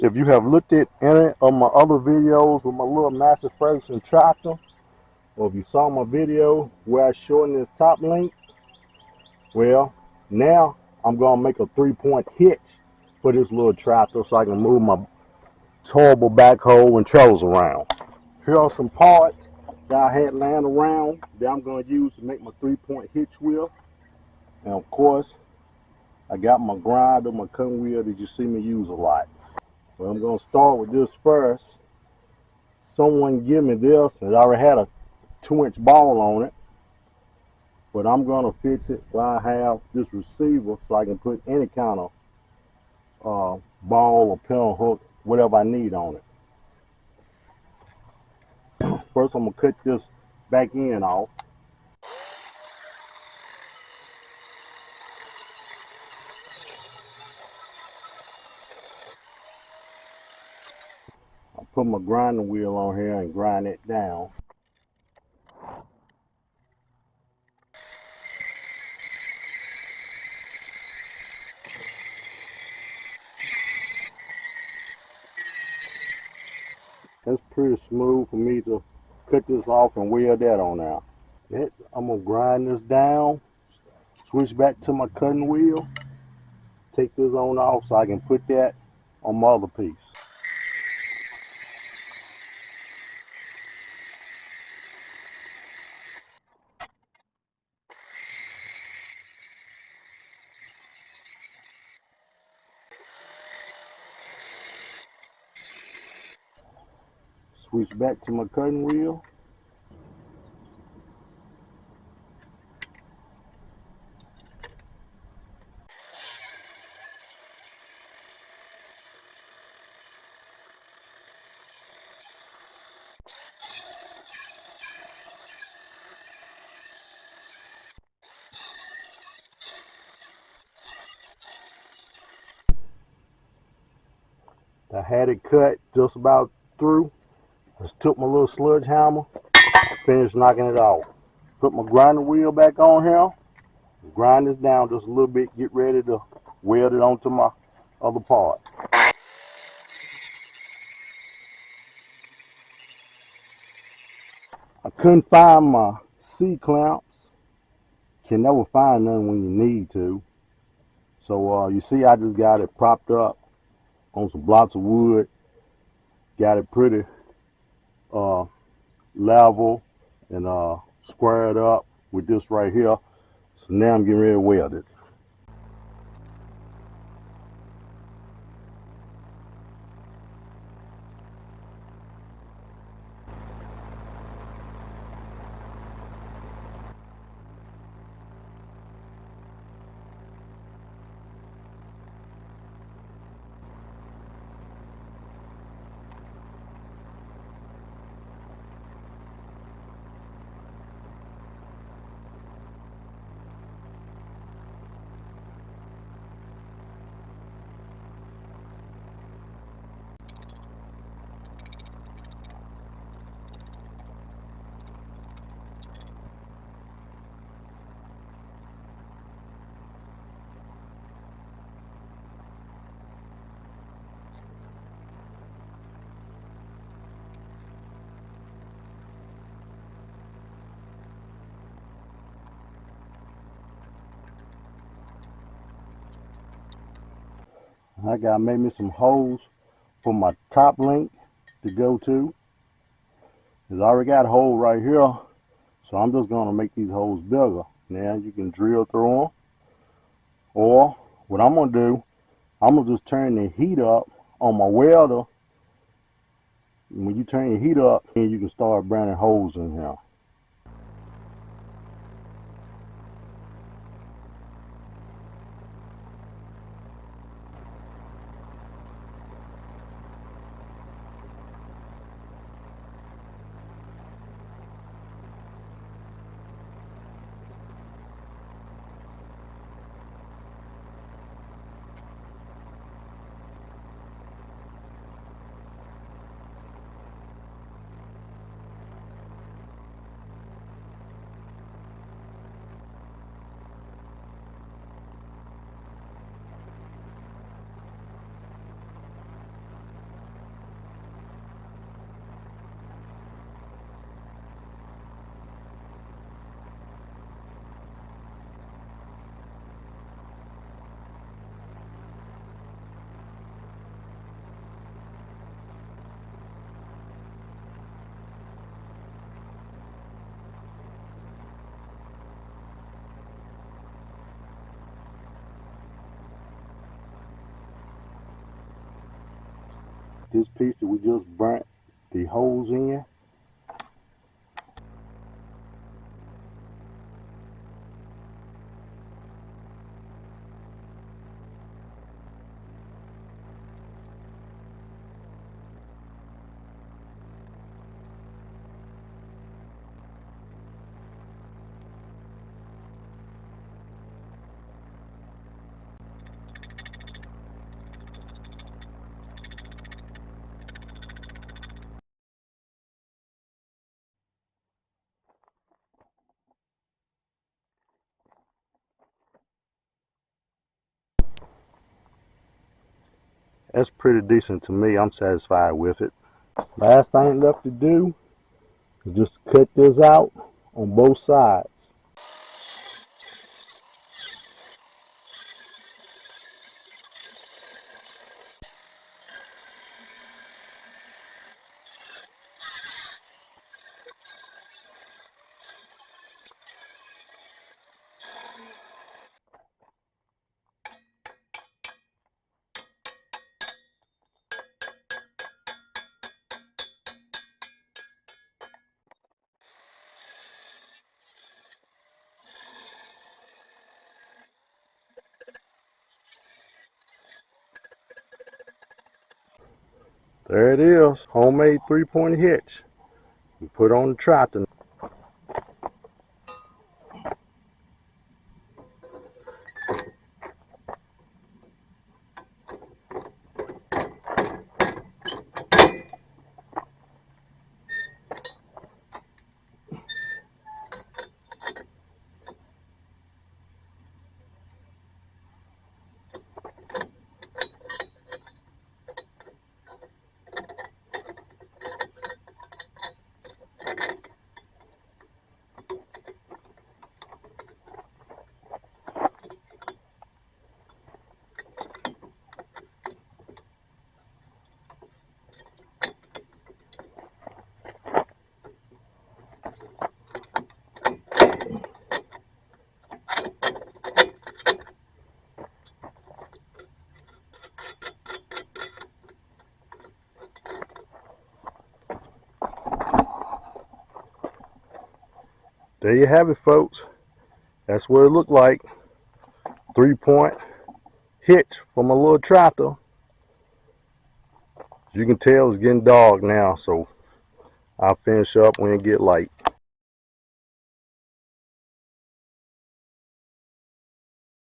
If you have looked at any of my other videos with my little massive Ferguson tractor, or if you saw my video where I shortened this top link, well, now I'm going to make a 3-point hitch for this little tractor so I can move my towable backhoe and trailers around. Here are some parts that I had laying around that I'm going to use to make my 3-point hitch wheel. And of course, I got my grinder, my cutting wheel that you see me use a lot. Well, I'm going to start with this first. Someone give me this, and it already had a 2-inch ball on it. But I'm going to fix it where I have this receiver so I can put any kind of ball or pin hook, whatever I need on it. First, I'm going to cut this back end off. I'll put my grinding wheel on here and grind it down. That's pretty smooth for me to cut this off and wheel that on out. Next, I'm going to grind this down, switch back to my cutting wheel, take this on off so I can put that on my other piece. Switch back to my cutting wheel. I had it cut just about through. Just took my little sludge hammer, finished knocking it off. Put my grinding wheel back on here, grind this down just a little bit, get ready to weld it onto my other part. I couldn't find my C-clamps. Can never find none when you need to. So you see I just got it propped up on some blocks of wood. Got it pretty level and squared up with this right here. So now I'm getting ready to weld it. I gotta make me some holes for my top link to go to. Cause I already got a hole right here, so I'm just gonna make these holes bigger. Now you can drill through them, or what I'm gonna do, I'm gonna just turn the heat up on my welder. When you turn your heat up, then you can start burning holes in here. this piece that we just burnt the holes in. That's pretty decent to me. I'm satisfied with it. Last thing left to do is just cut this out on both sides. There it is, homemade 3-point hitch. We put on the tractor. There you have it, folks. That's what it looked like. 3-point hitch from a little tractor. As you can tell, it's getting dark now, so I'll finish up when it get light.